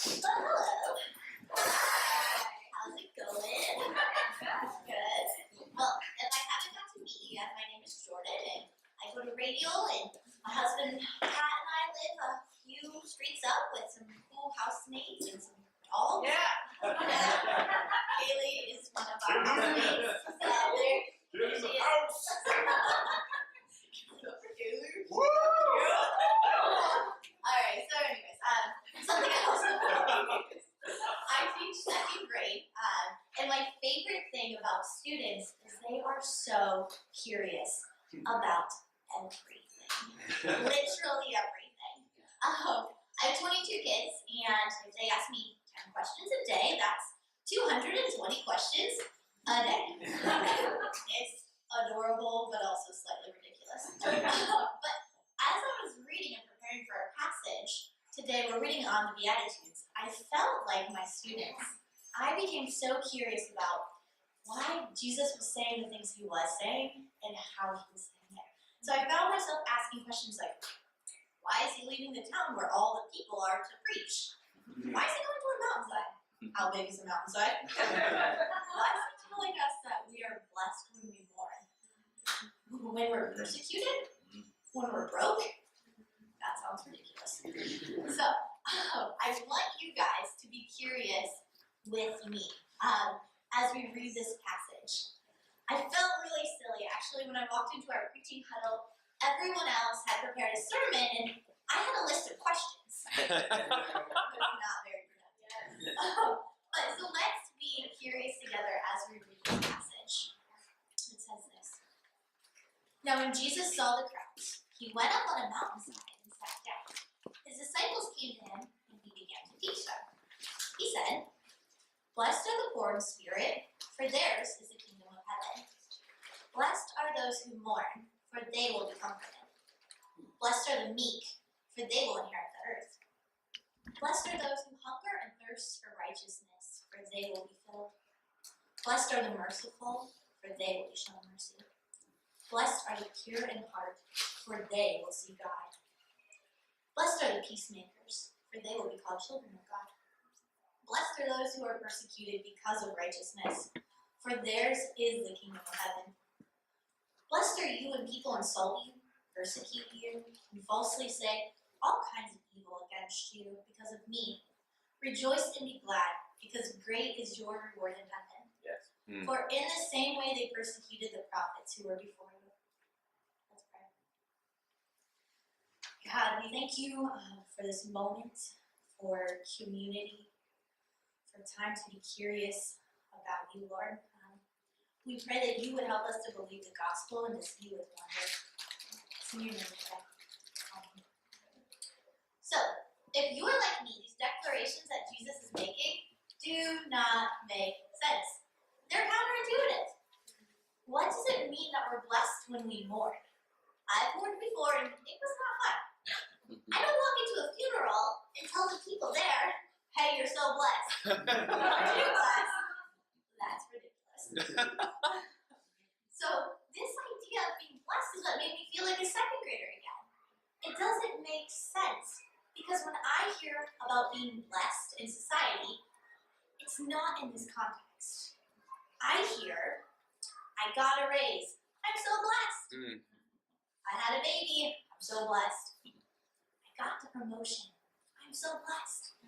Hello. How's it going? Good. Well, if I haven't got to meet you yet, my name is Jordan, and I go to Radial, and my husband Pat and I live a few streets up with some cool housemates and some dogs. Yeah. Kaylee is one of our housemates. Get in the house. Woo! Alright, so anyways, something else. I teach second grade, and my favorite thing about students is they are so curious about everything. Literally everything. I have 22 kids, and if they ask me 10 questions a day, that's 220 questions a day. It's adorable, but also slightly ridiculous. But as I was reading and preparing for our passage, today we're reading on the Beatitudes, I felt like my students. I became so curious about why Jesus was saying the things he was saying and how he was saying it. So I found myself asking questions like, why is he leaving the town where all the people are to preach? Why is he going to a mountainside? How big is a mountainside? Why is he telling us that we are blessed when we mourn? When we're persecuted? When we're broke? That sounds ridiculous. So, I want you guys to be curious with me as we read this passage. I felt really silly, actually, when I walked into our preaching huddle. Everyone else had prepared a sermon, and I had a list of questions. It was not very productive. But so let's be curious together as we read this passage. It says this. Now when Jesus saw the crowds, he went up on a mountainside and sat down. His disciples came to him, and he began to teach them. He said, "Blessed are the poor in spirit, for theirs is the kingdom of heaven. Blessed are those who mourn, for they will be comforted. Blessed are the meek, for they will inherit the earth. Blessed are those who hunger and thirst for righteousness, for they will be filled. Blessed are the merciful, for they will be shown mercy. Blessed are the pure in heart, for they will see God. Blessed are the peacemakers, for they will be called children of God. Blessed are those who are persecuted because of righteousness, for theirs is the kingdom of heaven. Blessed are you when people insult you, persecute you, and falsely say all kinds of evil against you because of me. Rejoice and be glad, because great is your reward in heaven. Yes. For in the same way they persecuted the prophets who were before you." Let's pray. God, we thank you for this moment, for community, for time to be curious about you, Lord. We pray that you would help us to believe the gospel and to see you with wonder. It's in your name, we pray. Amen. So, if you are like me, these declarations that Jesus is making do not make sense. They're counterintuitive. What does it mean that we're blessed when we mourn? I've mourned before and it was not fun. I don't walk into a funeral and tell the people there, "Hey, you're so blessed." Aren't you blessed? That's ridiculous. So this idea of being blessed is what made me feel like a second grader again. It doesn't make sense because when I hear about being blessed in society, it's not in this context. I hear, I got a raise, I'm so blessed. I had a baby, I'm so blessed. I got the promotion, I'm so blessed.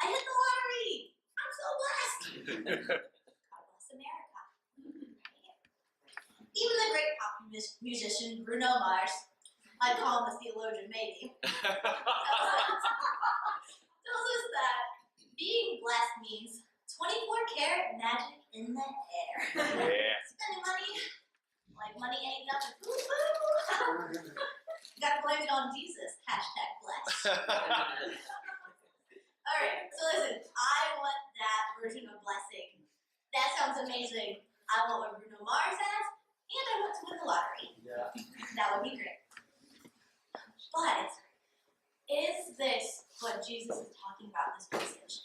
I hit the lottery, I'm so blessed. God bless America. Even the great pop musician Bruno Mars, I'd call him a theologian maybe, tells us that being blessed means 24-karat magic in the air. Yeah. Spending money like money ain't nothing. Woo-hoo. Gotta blame it on Jesus. #blessed. Alright, so listen, I want that version of blessing. That sounds amazing. I want what Bruno Mars has, and I want to win the lottery. Yeah. That would be great. But, is this what Jesus is talking about in this passage?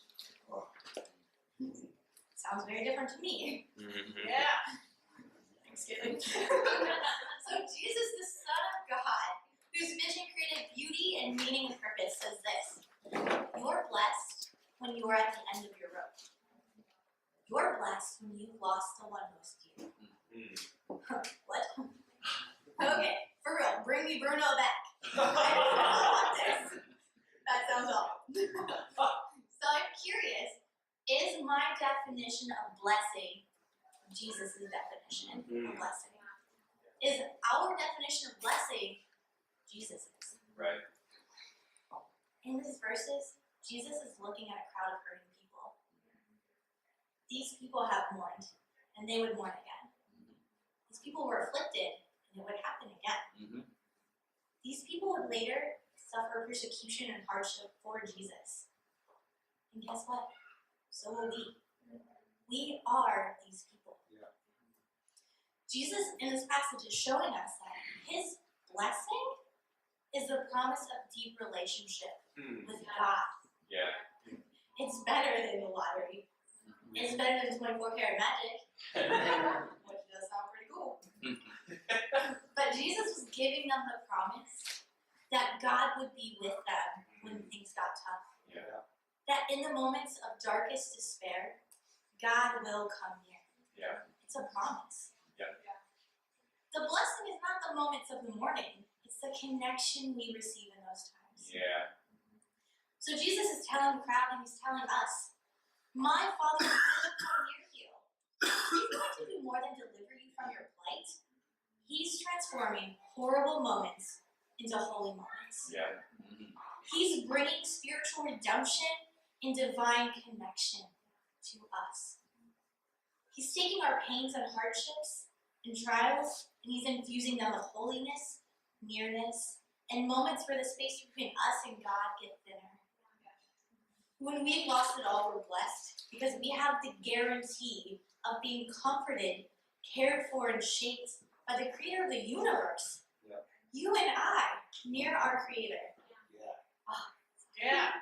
Sounds very different to me. Mm-hmm. Yeah. Thanksgiving. So Jesus, the Son of God, whose vision created beauty and meaning and purpose, says this: "You're blessed when you are at the end of your rope. You're blessed when you've lost the one most dear. What? Okay, for real, bring me Bruno back. I want this. That sounds awful. So I'm curious, is my definition of blessing Jesus' definition of blessing? Is our definition of blessing Jesus'? Right. In these verses, Jesus is looking at a crowd of hurting people. These people have mourned, and they would mourn again. These people were afflicted, and it would happen again. These people would later suffer persecution and hardship for Jesus. And guess what? So will we. We are these people. Yeah. Jesus, in this passage, is showing us that his blessing is the promise of deep relationship with God. Yeah. It's better than the lottery. It's better than 24-karat magic, which does sound pretty cool. But Jesus was giving them the promise that God would be with them when things got tough. Yeah. That in the moments of darkest despair, God will come near. Yeah. It's a promise. Yeah. The blessing is not the moments of the morning. It's the connection we receive in those times. Yeah. So Jesus is telling the crowd and he's telling us, my Father will come near you. He's going to do more than deliver you from your plight. He's transforming horrible moments into holy moments. Yeah. He's bringing spiritual redemption and divine connection to us. He's taking our pains and hardships and trials, and he's infusing them with holiness, nearness, and moments where the space between us and God get thinner. When we've lost it all, we're blessed because we have the guarantee of being comforted, cared for, and shaped by the creator of the universe. Yeah. You and I, near our creator. Yeah.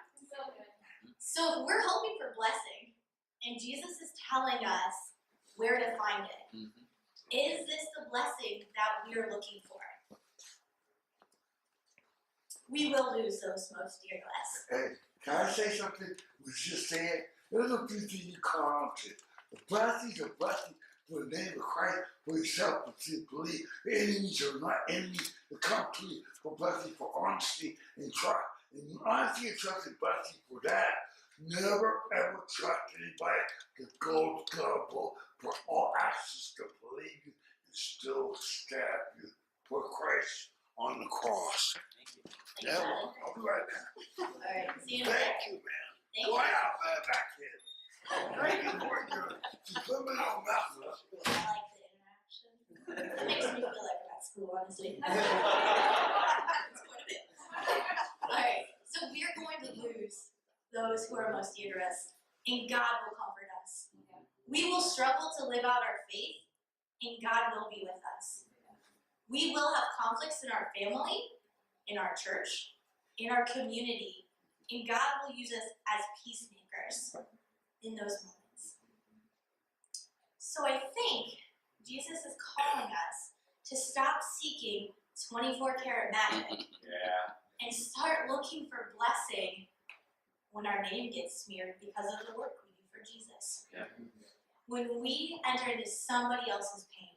So if we're hoping for blessing, and Jesus is telling us where to find it, is this the blessing that we're looking for? We will lose those most dear to us. Hey, can I say something? We just said, there's a few things you call on to. The blessings are blessings for the name of Christ, for yourself, to believe. The enemies are not enemies to come to you for blessing, for honesty and trust. And honesty and trust and blessing for that. Never ever trust anybody to go gullible for all access to believe you and still stab you for Christ on the cross. Thank Yeah, you. well, I'll be right back. All right, see you in a minute. Thank you, man. Thank Go you. out there back here. Thank you for your subliminal message. I like the interaction. It makes me feel like we're at school, honestly. It's quite a bit. Alright, so we're going to lose those who are most dear to us, and God will comfort us. We will struggle to live out our faith, and God will be with us. We will have conflicts in our family, in our church, in our community, and God will use us as peacemakers in those moments. So I think Jesus is calling us to stop seeking 24-karat magic Yeah. and start looking for blessing when our name gets smeared because of the work we do for Jesus. Yeah. When we enter into somebody else's pain.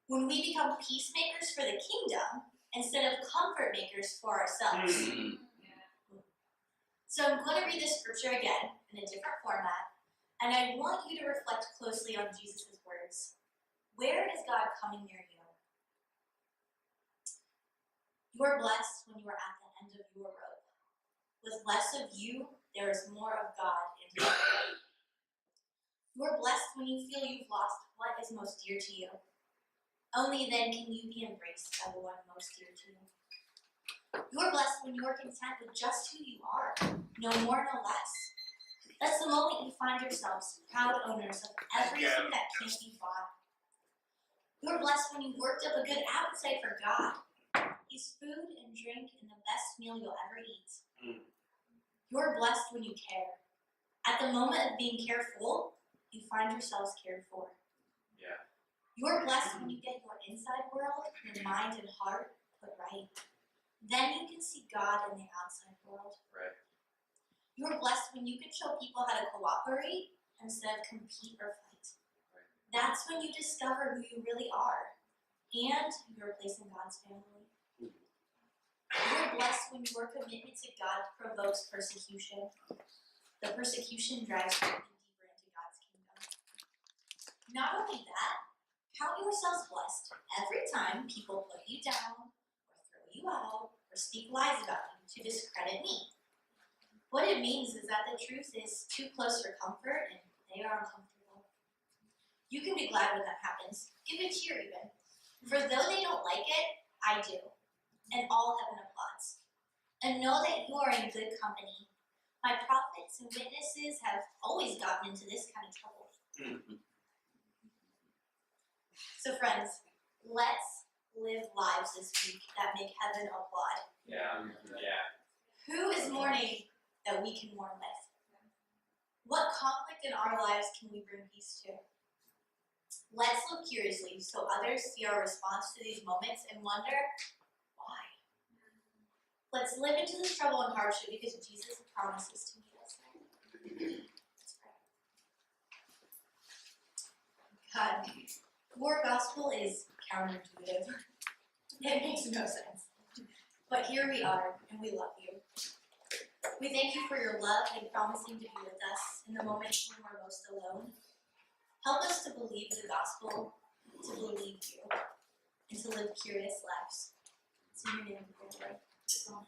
When we become peacemakers for the kingdom instead of comfort makers for ourselves. So I'm going to read this scripture again in a different format, and I want you to reflect closely on Jesus' words. Where is God coming near you? You are blessed when you are at the end of your rope. With less of you, there is more of God in you. You are blessed when you feel you've lost what is most dear to you. Only then can you be embraced by the one most dear to you. You are blessed when you are content with just who you are, no more, no less. That's the moment you find yourselves proud owners of everything that can't be bought. You are blessed when you've worked up a good appetite for God. He's food and drink and the best meal you'll ever eat. You are blessed when you care. At the moment of being careful, you find yourselves cared for. Yeah. You are blessed when you get your inside world, your mind and heart put right. Then you can see God in the outside world. Right. You're blessed when you can show people how to cooperate instead of compete or fight. That's when you discover who you really are and your place in God's family. You're blessed when your commitment to God provokes persecution. The persecution drives you even deeper into God's kingdom. Not only that, count yourselves blessed every time people put you down or throw you out or speak lies about you to discredit me. What it means is that the truth is too close for comfort and they are uncomfortable. You can be glad when that happens. Give a cheer even. For though they don't like it, I do. And all heaven applauds. And know that you are in good company. My prophets and witnesses have always gotten into this kind of trouble. So friends, let's live lives this week that make heaven applaud. Yeah. Who is mourning that we can mourn with? What conflict in our lives can we bring peace to? Let's look curiously so others see our response to these moments and wonder, why? Let's live into this trouble and hardship because Jesus promises to meet us there. Let's pray. God, your gospel is counterintuitive. It makes no sense. But here we are, and we love you. We thank you for your love and promising to be with us in the moments when we're most alone. Help us to believe the gospel, to believe you, and to live curious lives. It's in your name we pray. Amen.